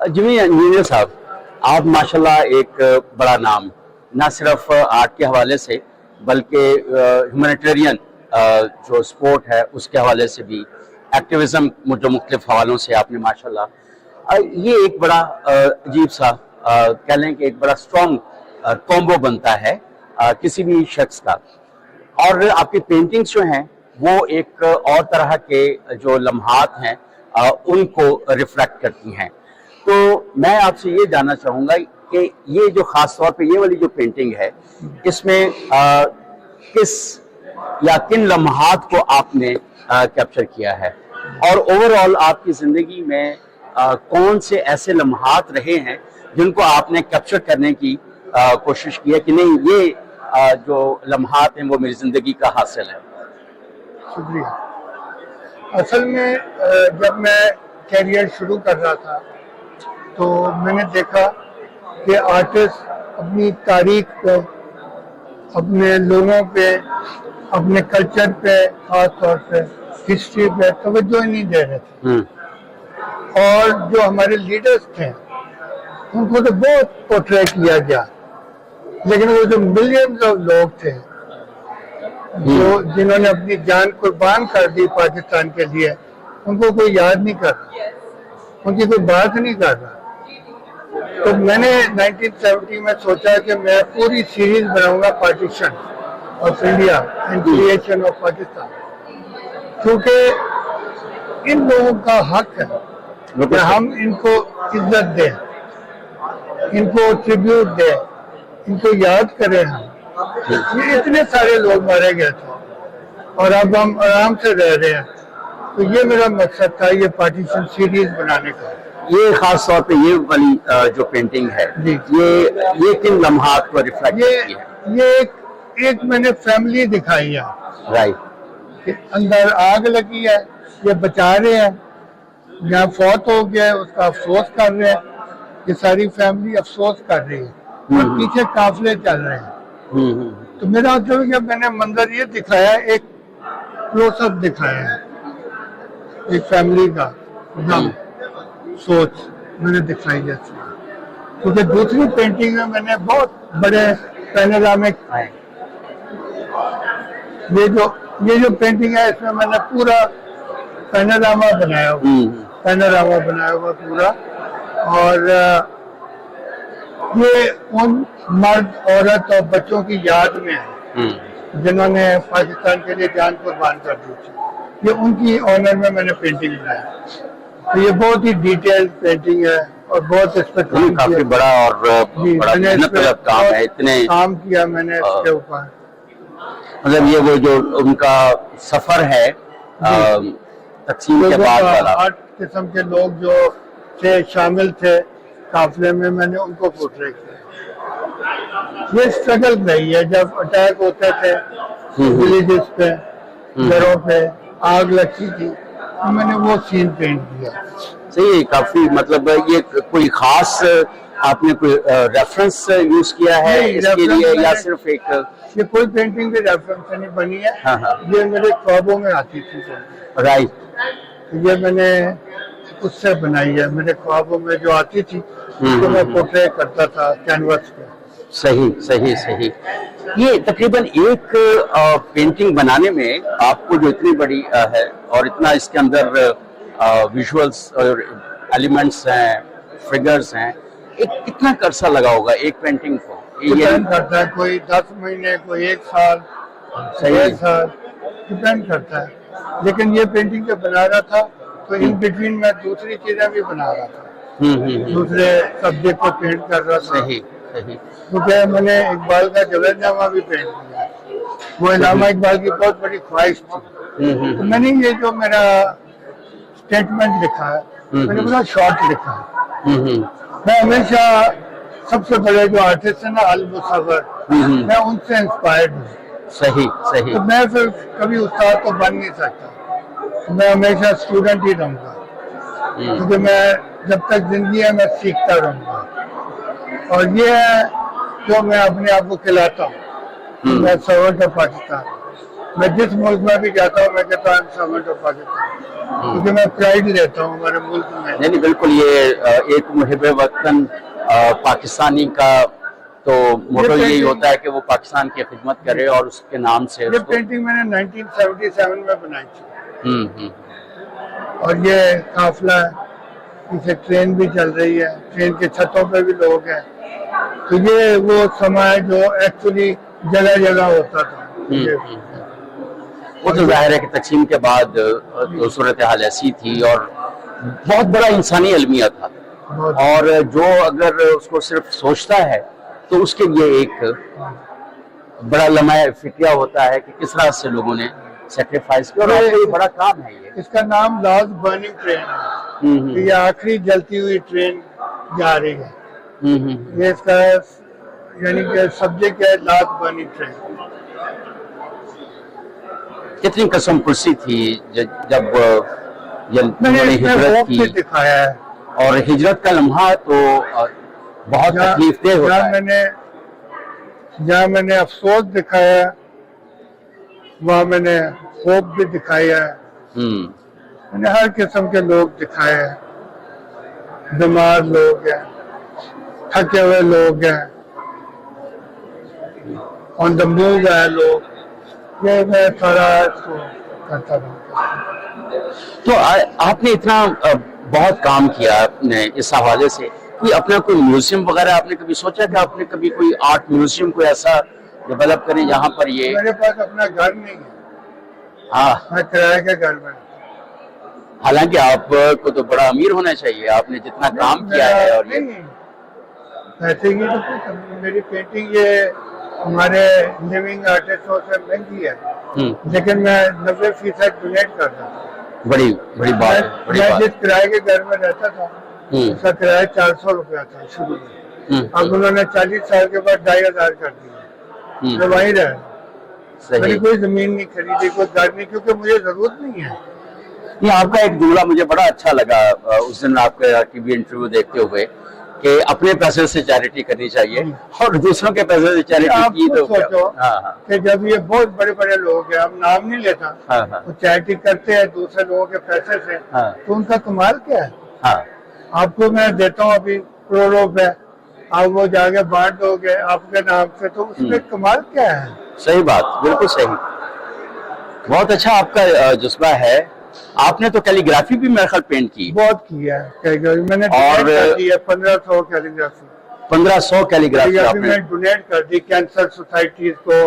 Jimmy engineer साहब, आप माशाल्लाह एक बड़ा नाम ना सिर्फ आर्ट के हवाले से बल्कि ह्यूमैनिटेरियन जो स्पोर्ट है उसके हवाले से भी, एक्टिविज्म जो मुख्तलिफ हवालों से आपने माशाल्लाह ये एक बड़ा अजीब सा कह लें कि एक बड़ा स्ट्रॉन्ग कॉम्बो बनता है किसी भी शख्स का। और आपकी पेंटिंग्स जो हैं वो एक और तरह के जो लम्हात हैं उनको रिफ्लेक्ट करती हैं। तो मैं आपसे ये जानना चाहूँगा कि ये जो ख़ास तौर पे ये वाली जो पेंटिंग है इसमें किस या किन लम्हात को आपने कैप्चर किया है, और ओवरऑल आपकी ज़िंदगी में कौन से ऐसे लम्हात रहे हैं जिनको आपने कैप्चर करने की कोशिश की है कि नहीं ये जो लम्हात हैं वो मेरी ज़िंदगी का हासिल है। शुक्रिया। असल में जब मैं कैरियर शुरू कर रहा था तो मैंने देखा कि आर्टिस्ट अपनी तारीख पे, अपने लोगों पे, अपने कल्चर पे, खास तौर पे हिस्ट्री पे तवज्जो ही नहीं दे रहे थे। और जो हमारे लीडर्स थे उनको तो बहुत पोर्ट्रे किया गया, लेकिन वो जो मिलियंस ऑफ लोग थे जो जिन्होंने अपनी जान कुर्बान कर दी पाकिस्तान के लिए, उनको कोई याद नहीं कर रहा, उनकी कोई बात नहीं कर रहा। तो मैंने 1970 में सोचा कि मैं पूरी सीरीज बनाऊंगा partition of India and creation of Pakistan, क्योंकि इन लोगों का हक है कि हम इनको इज्जत दें, इनको ट्रिब्यूट दें, इनको याद करें। हम ये इतने सारे लोग मारे गए थे और अब हम आराम से रह रहे हैं। तो ये मेरा मकसद था ये पार्टीशन सीरीज बनाने का। ये खास तौर पे ये वाली जो पेंटिंग है ये किन लम्हात को रिफ्लेक्ट करती है? ये एक मैंने फैमिली दिखाई है, राइट। अंदर आग लगी है, ये बचा रहे हैं, यहाँ फौत हो गया है उसका अफसोस कर रहे हैं, ये सारी फैमिली अफसोस कर रही है और पीछे काफिले चल रहे हैं। तो मेरा मतलब है कि मैंने मंजर ये दिखाया, एक क्लोजअप दिखाया है एक फैमिली का सोच मैंने दिखाई है। क्योंकि दूसरी पेंटिंग में मैंने बहुत बड़े पैनोरामिक, ये जो पेंटिंग है इसमें मैंने पूरा पैनोरामा बनाया हुआ पूरा। और ये उन मर्द, औरत और बच्चों की याद में है जिन्होंने पाकिस्तान के लिए जान कुर्बान कर दी थी। ये उनकी ऑनर में मैंने पेंटिंग बनाई। तो ये बहुत ही डिटेल्ड पेंटिंग है और बहुत इस पर काफी बड़ा और बड़ा मेहनत काम है। इतने काम किया मैंने इसके ऊपर। मतलब ये वो जो उनका सफर है तकसीम के बाद वाला, 8 किस्म के लोग जो थे शामिल थे काफिले में, मैंने उनको पोर्ट्रे किया। ये स्ट्रगल रही है जब अटैक होते थे विलेजेस पे, घरों पे आग लगती थी, तो मैंने वो सीन पेंट किया। सही, काफी मतलब ये कोई खास आपने कोई रेफरेंस यूज किया है इसके लिए या सिर्फ एक? ये कोई पेंटिंग के रेफरेंस से नहीं बनी है। ये मेरे ख्वाबों में आती थी। राइट। ये मैंने उससे बनाई है, मेरे ख्वाबों में जो आती थी तो मैं पोर्ट्रे करता था कैनवस पे। सही। ये तकरीबन एक पेंटिंग बनाने में आपको जो इतनी बड़ी है और इतना इसके अंदर विजुअल्स और एलिमेंट्स हैं, फिगर्स हैं, एक कितना कर्सा लगा होगा एक पेंटिंग को? डिपेंड करता है, कोई 10 महीने, कोई 1 साल, 1 साल, डिपेंड करता है। लेकिन ये पेंटिंग जब बना रहा था तो इन बिटवीन मैं दूसरी चीजें भी बना रहा था, दूसरे सब्जेक्ट को पेंट कर रहा था। सही। क्योंकि मैंने इकबाल का जवेदनामा भी पेंट किया, वो इलामा इकबाल की बहुत बड़ी ख्वाहिश थी। तो मैंने ये जो मेरा स्टेटमेंट लिखा है, मैंने पूरा शॉर्ट लिखा है। मैं हमेशा सबसे बड़े जो आर्टिस्ट है ना अल मुसव्वर, मैं उनसे इंस्पायर्ड हूँ। सही। तो मैं फिर कभी उस्ताद तो बन नहीं सकता, मैं हमेशा स्टूडेंट ही रहूँगा, क्योंकि मैं जब तक जिंदगी है मैं सीखता रहूँगा। और ये है जो मैं अपने आप को खिलाता हूँ, मैं सर्वेंट ऑफ पाकिस्तान। मैं जिस मुल्क में भी जाता हूँ मैं कहता हूँ सर्वेंट ऑफ पाकिस्तान, क्योंकि मैं प्राइड लेता हूँ हमारे मुल्क में। नहीं नहीं, बिल्कुल ये एक मुहिब वतन पाकिस्तानी का तो मोटो यही होता है कि वो पाकिस्तान की खिदमत करे और उसके नाम से ये पेंटिंग मैंने 1977 में बनाई थी। हम्म। और ये काफिला है, पीछे ट्रेन भी चल रही है, ट्रेन के छतों पे भी लोग हैं। तो ये वो समय जो एक्चुअली जगह जगह होता था। वो तो जाहिर है कि तकसीम के बाद तो सूरत हाल ऐसी थी और बहुत बड़ा इंसानी अलमिया था, और जो अगर उसको सिर्फ सोचता है तो उसके लिए एक बड़ा लम्हा फिक्रिया होता है कि किस तरह से लोगों ने सेक्रीफाइस किया, और ये बड़ा काम है ये। इसका नाम लास्ट बर्निंग ट्रेन है। तो ये आखिरी जलती हुई ट्रेन जा रही है। ये इसका यानी कि सब्जेक्ट है लास्ट बर्निंग ट्रेन। कितनी कसम पुरसी थी जब मैंने हिजरत की, दिखाया है, और हिजरत का लम्हा तो बहुत तकलीफदेह होता है। जहाँ मैंने अफसोस दिखाया, वहाँ मैंने होप भी दिखाया है। मैंने हर किस्म के लोग दिखाए हैं, बीमार लोग हैं, थके हुए लोग हैं, ऑन द मूव है लोग, ये मैं सारा करता हूँ। तो आपने इतना बहुत काम किया आपने इस हवाले से कि अपना कोई म्यूजियम वगैरह आपने कभी सोचा कि आपने कभी कोई आर्ट म्यूजियम कोई ऐसा डेवलप करें जहाँ पर ये? मेरे पास अपना घर नहीं है, हाँ, मैं किराए के घर में। हालांकि आपको तो बड़ा अमीर होना चाहिए, आपने जितना काम किया है। और ये ऐसे ही तो मेरी पेंटिंग ये हमारे लिविंग आर्टिस्टों से महंगी है, लेकिन मैं 90% डोनेट करता था। बड़ी बड़ी बात है, बड़ी मैं बात। जिस किराए के घर में रहता था उसका किराया 400 रुपया था शुरू में। अब उन्होंने 40 साल के बाद 2500 कर दिया। मैं वहीं रहा, मैंने कोई जमीन नहीं खरीदी, कोई घर नहीं, क्योंकि मुझे जरूरत नहीं है। ये आपका एक जुमला मुझे बड़ा अच्छा लगा उस दिन आपका टीवी इंटरव्यू देखते हुए कि अपने पैसे से चैरिटी करनी चाहिए और दूसरों के पैसे से चैरिटी की तो सोचो कि जब ये बहुत बड़े बड़े लोग हैं, अब नाम नहीं लेता, वो चैरिटी करते हैं दूसरे लोगों के पैसे से, तो उनका कमाल क्या है? आपको मैं देता हूँ अभी करोड़ों रुपए, आप वो जाके बांट दोगे आपके नाम से, तो उसमें कमाल क्या है? सही बात, बिल्कुल सही। बहुत अच्छा आपका जुज्बा है। आपने तो कैलीग्राफी भी मेरे ख्याल पेंट की, बहुत किया है मैंने, और 1500 कैलीग्राफी 1500 कैलीग्राफी आपने डोनेट कर दी कैंसर सोसाइटीज को,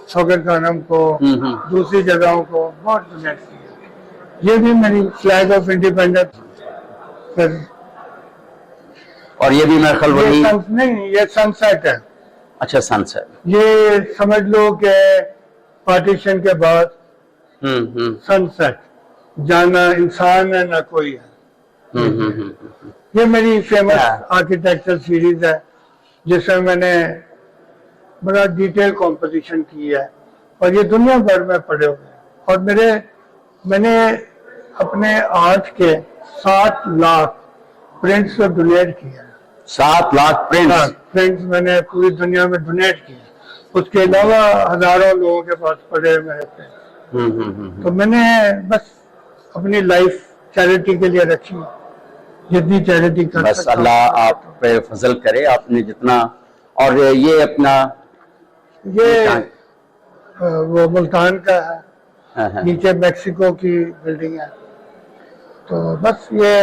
शोगर खानम को, दूसरी जगहों को, बहुत डोनेट किया। ये भी मेरी फ्लैग ऑफ इंडिपेंडेंस। और ये भी मेरे ख्याल वही नहीं, ये सनसेट है। अच्छा, सनसेट। ये समझ लो कि पार्टीशन के बाद सनसेट, जाना इंसान है ना कोई है। ये मेरी फेमस आर्किटेक्चर सीरीज है जिसमें मैंने बड़ा डिटेल कॉम्पोजिशन की है, और ये दुनिया भर में पड़े हुए हैं। और मैंने अपने आर्ट के 7 लाख प्रिंट्स को डोनेट किया। 7 लाख प्रिंट्स मैंने पूरी दुनिया में डोनेट किए। उसके अलावा हजारों लोगों के पास पड़े मेरे प्रिंट्स। तो मैंने बस अपनी लाइफ चैरिटी के लिए रखी, जितनी चैरिटी कर बस अल्लाह आप पे फजल करे, आपने जितना। और ये अपना ये वो मुल्तान का है, नीचे मैक्सिको की बिल्डिंग है। तो बस ये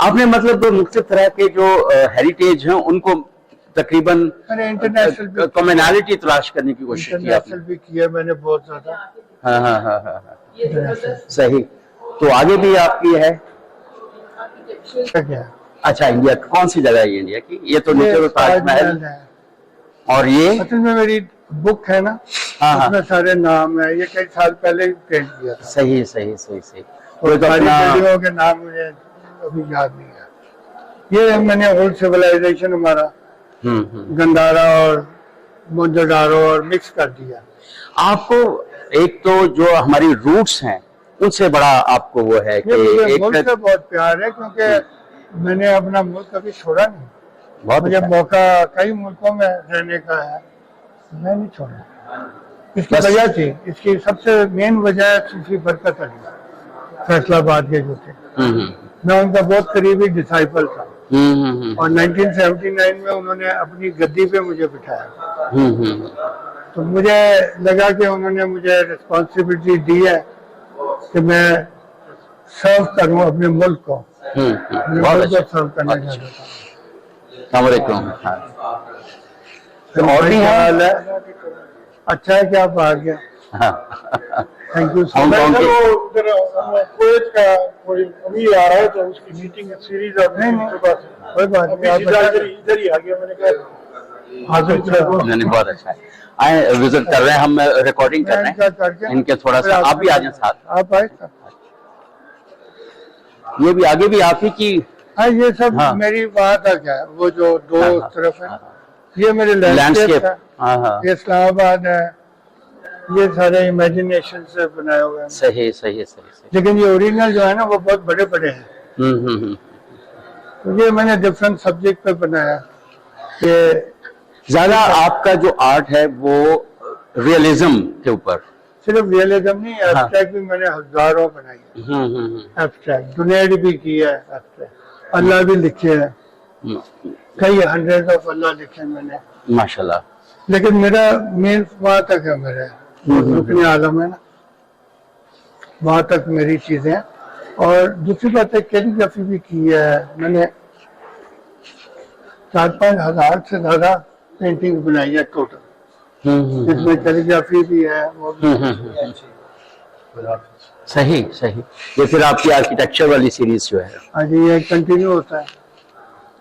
आपने मतलब मुख्तलिफ तरह के जो हेरिटेज हैं उनको तकरीबन इंटरनेशनल कम्युनैलिटी तलाश करने की कोशिश की आपने? भी किया मैंने बहुत ज्यादा। सही। तो आगे भी आपकी है क्या? अच्छा, इंडिया कौन सी जगह है इंडिया की? ये तो नीचे ताजमहल है। और ये असल में मेरी बुक है ना, उसमें सारे नाम है, ये कई साल पहले ही पेंट किया था। सही सही सही सही। और सारी बिल्डिंगों के नाम मुझे अभी याद नहीं है। ये मैंने ओल्ड सिविलाइजेशन हमारा गंधारा और मोहनजोदारो और मिक्स कर दिया। आपको एक तो जो हमारी रूट्स हैं उनसे बड़ा आपको वो है कि एक मुल्क से बहुत प्यार है, क्योंकि मैंने अपना मुल्क कभी छोड़ा नहीं। बहुत मुझे मौका कई मुल्कों में रहने का है, मैं नहीं छोड़ा। इसकी बस- वजह थी, इसकी सबसे मेन वजह सूफी बरकत अली फैसलाबाद के जो थे। हम्म मैं उनका बहुत करीबी डिसाइपल था हम्म और 1979 में उन्होंने अपनी गद्दी पे मुझे बिठाया। हम्म तो मुझे लगा कि उन्होंने मुझे रिस्पॉन्सिबिलिटी दी है कि मैं सर्व करूं अपने मुल्क को, अपने बहुत मुल्क को अच्छा। सर्व करना अच्छा। चाहता था। अस्सलाम वालेकुम। हाँ। तो और भी क्या हैं? हाल है? अच्छा है कि आप आ गए। हाँ। Thank you so Hong Kong much. के उधर कुवैत का कोई अभी आ रहा है तो उसकी मीटिंग सीरीज और नहीं, मीटिंग के बाद कोई बात अभी नहीं, आप सीधा इधर ही आ गया। मैंने कहा हाजिर करो। नहीं बहुत अच्छा है। आए विजिट कर रहे हैं, हम रिकॉर्डिंग कर मैं रहे इनका हैं करके इनके थोड़ा फिर सा। आप भी आ जाएं साथ। आप आए सर। ये भी आगे भी आप ही की। हाँ, ये सब हाँ। मेरी वहाँ तक है, वो जो दो हाँ, हाँ, तरफ है हाँ, ये मेरे लैंडस्केप लैंडस्केप। है। हाँ हाँ ये इस्लामाबाद है, ये सारे इमेजिनेशन से बनाए हुए हैं। सही सही सही सही। लेकिन ये ओरिजिनल जो है ना वो बहुत बड़े बड़े हैं। हम्म। तो ये मैंने डिफरेंट सब्जेक्ट पे बनाया कि ज्यादा आपका जो आर्ट है वो रियलिज्म के ऊपर। सिर्फ रियलिज्म नहीं, एब्स्ट्रैक्ट भी मैंने हजारों बनाई है। एब्स्ट्रैक्ट जुनैद भी किया है, एब्स्ट्रैक्ट अल्लाह भी लिखे है, कई हंड्रेड ऑफ अल्लाह लिखे हैं मैंने। माशाल्लाह। लेकिन मेरा मेन वहां तक है, मेरे रुकने आलम है ना, वहां तक मेरी चीजें हैं। और दूसरी बात है कैलीग्राफी भी की है मैंने, 4-5 हजार से ज्यादा पेंटिंग बनाई है टोटल, जिसमें कैलीग्राफी भी है वो भी सही सही। ये फिर आपकी आर्किटेक्चर वाली सीरीज जो है। हाँ जी, ये कंटिन्यू होता है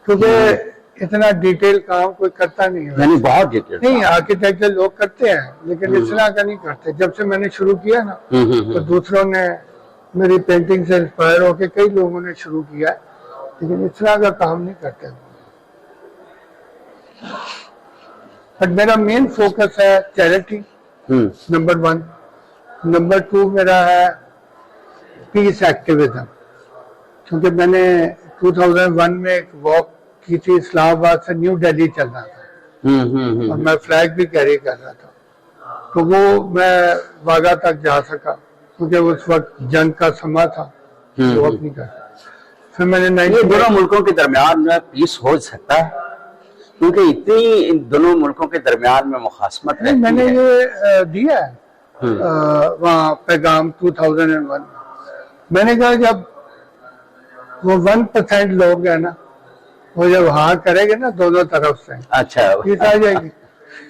क्योंकि इतना डिटेल काम कोई करता नहीं है। यानी बहुत डिटेल। नहीं, आर्किटेक्चर लोग करते हैं लेकिन इस तरह का नहीं करते। जब से मैंने शुरू किया ना तो दूसरों ने मेरी पेंटिंग से इंस्पायर होकर कई लोगों ने शुरू किया है, लेकिन इस तरह का काम नहीं करते। बट मेरा मेन फोकस है चैरिटी, नंबर 1। नंबर 2 मेरा है पीस एक्टिविज्म, क्योंकि मैंने 2001 में एक वॉक की थी इस्लामाबाद से न्यू दिल्ली चलना था और मैं फ्लैग भी कैरी कर रहा था। तो वो मैं वाघा तक जा सका क्योंकि उस वक्त जंग का समा था, वॉक नहीं कर सका। फिर मैंने ये दोनों मुल्कों के दरमियान में पीस हो सकता है, क्योंकि इतनी इन दोनों मुल्कों के दरमियान में मुखासमत नहीं, रहती मैंने है। ये दिया है वहाँ पैगाम 2001 में। मैंने कहा जब वो 1% लोग है ना, वो जब हाँ करेंगे ना दोनों तरफ से, अच्छा। जीत आ जाएगी।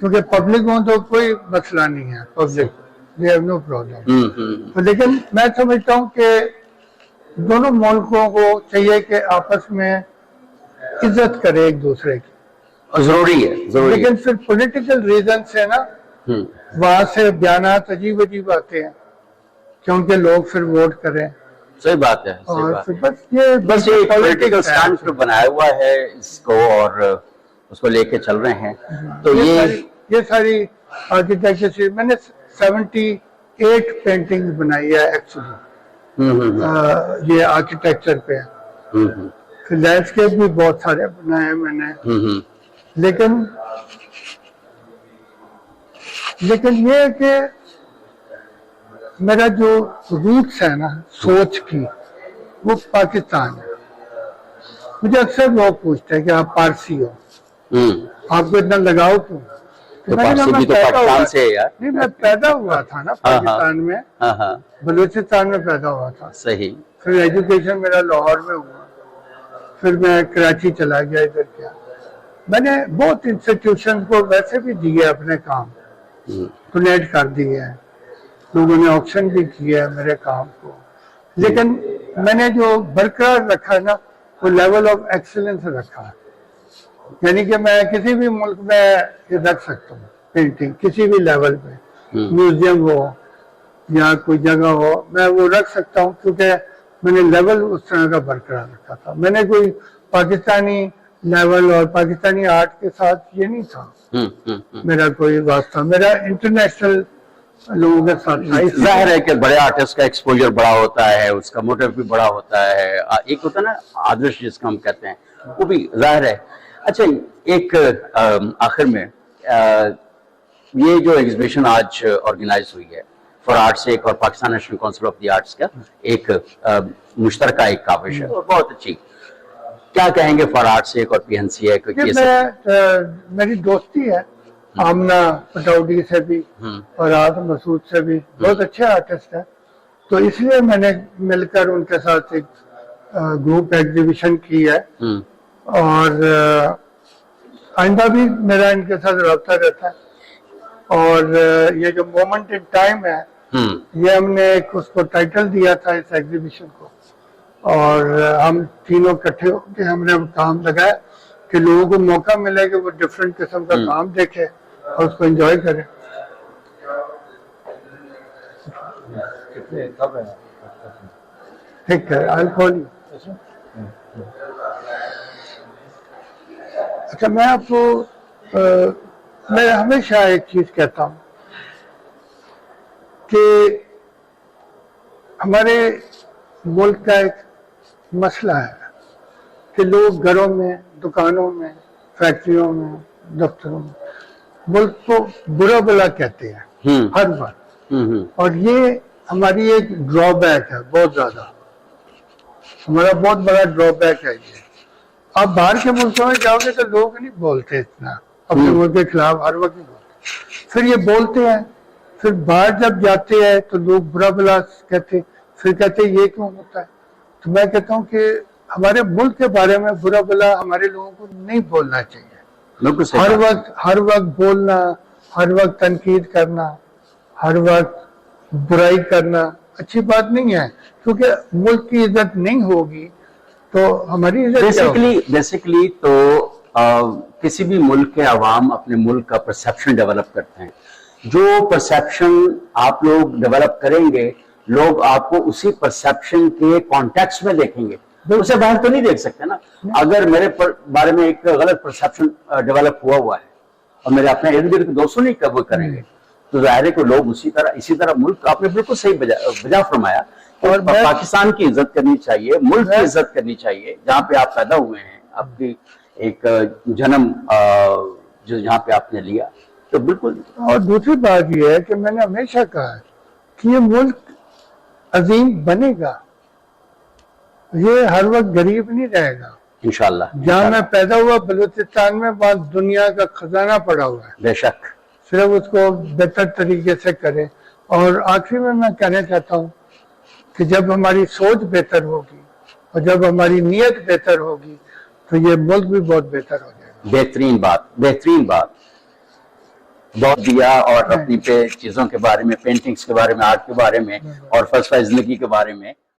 क्योंकि पब्लिक हो तो कोई मसला नहीं है, public they have no problem. लेकिन मैं समझता हूँ कि दोनों मुल्कों को चाहिए कि आपस में इज्जत करे एक दूसरे की। जरूरी है, जरूरी है। लेकिन फिर पॉलिटिकल रीजन से ना वहां से बयानात अजीब अजीब आते हैं क्योंकि लोग फिर वोट करें सही बात है, सही और बात फिर है। बस ये पॉलिटिकल है। स्टैंड पे बनाया हुआ है इसको और उसको लेके चल रहे हैं। तो ये सारी आर्किटेक्चर से मैंने 78 पेंटिंग बनाई है एक्चुअली। ये आर्किटेक्चर पे है। फिर लैंडस्केप भी बहुत सारे बनाए हैं मैंने। लेकिन ये है कि मेरा जो रूट्स है ना सोच की, वो पाकिस्तान है। मुझे अक्सर लोग पूछते हैं कि आप पारसी हो, आपको इतना लगाव क्यों? तो पारसी भी तो पाकिस्तान से है यार। नहीं, मैं पैदा हुआ था ना पाकिस्तान में, बलूचिस्तान में पैदा हुआ था। सही। फिर एजुकेशन मेरा लाहौर में हुआ, फिर मैं कराची चला गया, इधर गया। मैंने बहुत इंस्टीट्यूशन को वैसे भी दिए अपने काम, डोनेट कर दिए हैं, लोगों ने ऑप्शन भी किया है मेरे काम को। लेकिन मैंने जो बरकरार रखा है ना, वो लेवल ऑफ एक्सीलेंस रखा है। यानी कि मैं किसी भी मुल्क में ये रख सकता हूँ पेंटिंग, किसी भी लेवल पे, म्यूजियम हो या कोई जगह हो, मैं वो रख सकता हूँ क्योंकि मैंने लेवल उस तरह का बरकरार रखा था। मैंने कोई पाकिस्तानी लेवल और पाकिस्तानी आर्ट के साथ ये नहीं था मेरा कोई वास्ता, मेरा इंटरनेशनल लोगों के साथ था। जाहिर है कि बड़े आर्टिस्ट का एक्सपोजर बड़ा होता है, उसका मोटिव भी बड़ा होता है, एक होता है ना आदर्श जिसका हम कहते हैं, वो भी जाहिर है। अच्छा, एक आखिर में ये जो एग्जीबिशन आज ऑर्गेनाइज हुई है फॉर आर्ट्स एक और Pakistan national council of the arts का एक मुश्तरका एक काविश है और बहुत अच्छी, क्या कहेंगे फॉर आर्ट्स एक और पीएनसी एक? मेरी दोस्ती है आमना पटौडी से भी और आदम मसूद से भी, बहुत अच्छे आर्टिस्ट है, तो इसलिए मैंने मिलकर उनके साथ एक ग्रुप एग्जीबिशन की है और आइंदा भी मेरा इनके साथ रब्ता रहता है। और ये जो मोमेंट इन टाइम है ये हमने एक उसको टाइटल दिया था इस एग्जीबिशन को, और हम तीनों इकट्ठे होकर हमने काम लगाया कि लोगों को मौका मिले कि वो डिफरेंट किस्म का काम देखे और उसको एंजॉय करें। ठीक है, आई कॉल यू। अच्छा, मैं आपको मैं हमेशा एक चीज कहता हूँ कि हमारे मुल्क का एक मसला है कि लोग घरों में, दुकानों में, फैक्ट्रियों में, दफ्तरों में मुल्क को बुरा भला कहते हैं हर वक्त, और ये हमारी एक ड्रॉबैक है, बहुत ज्यादा हमारा बहुत बड़ा ड्रॉबैक है ये। आप बाहर के मुल्कों में जाओगे तो लोग नहीं बोलते इतना अपने मुल्क के खिलाफ, हर वक्त नहीं बोलते, फिर ये बोलते हैं, फिर बाहर जब जाते हैं तो लोग बुरा भला कहते, फिर कहते ये क्यों होता है। तो मैं कहता हूँ कि हमारे मुल्क के बारे में बुरा भला हमारे लोगों को नहीं बोलना चाहिए। हर वक्त बोलना, हर वक्त तनकीद करना, हर वक्त बुराई करना अच्छी बात नहीं है, क्योंकि मुल्क की इज्जत नहीं होगी तो हमारी इज्जत बेसिकली तो किसी भी मुल्क के अवाम अपने मुल्क का परसेप्शन डेवलप करते हैं। जो परसेप्शन आप लोग डेवलप करेंगे, लोग आपको उसी परसेप्शन के कॉन्टेक्स्ट में देखेंगे, उसे बाहर तो नहीं देख सकते ना। अगर मेरे बारे में एक गलत परसेप्शन डेवलप हुआ है और मेरे अपने इर्द गिर्द दोस्तों नहीं कब करेंगे, तो जाहिर है कि लोग इसी तरह मुल्क, आपने बिल्कुल सही बजा फरमाया, और पाकिस्तान की इज्जत करनी चाहिए, मुल्क की इज्जत करनी चाहिए जहाँ पे आप पैदा हुए हैं, आपकी एक जन्म जो जहाँ पे आपने लिया, तो बिल्कुल। और दूसरी बात यह है कि मैंने हमेशा कहा है कि ये मुल्क अजीम बनेगा, ये हर वक्त गरीब नहीं रहेगा इंशाल्लाह। जहाँ मैं पैदा हुआ बलूचिस्तान में, वहाँ दुनिया का खजाना पड़ा हुआ है, बेशक, सिर्फ उसको बेहतर तरीके से करें। और आखिरी में मैं कहना चाहता हूँ कि जब हमारी सोच बेहतर होगी और जब हमारी नीयत बेहतर होगी तो ये मुल्क भी बहुत बेहतर हो जाएगा। बेहतरीन बात बहुत दिया, और अपनी पे चीजों के बारे में, पेंटिंग्स के बारे में, आर्ट के बारे में और फलसफा जिंदगी के बारे में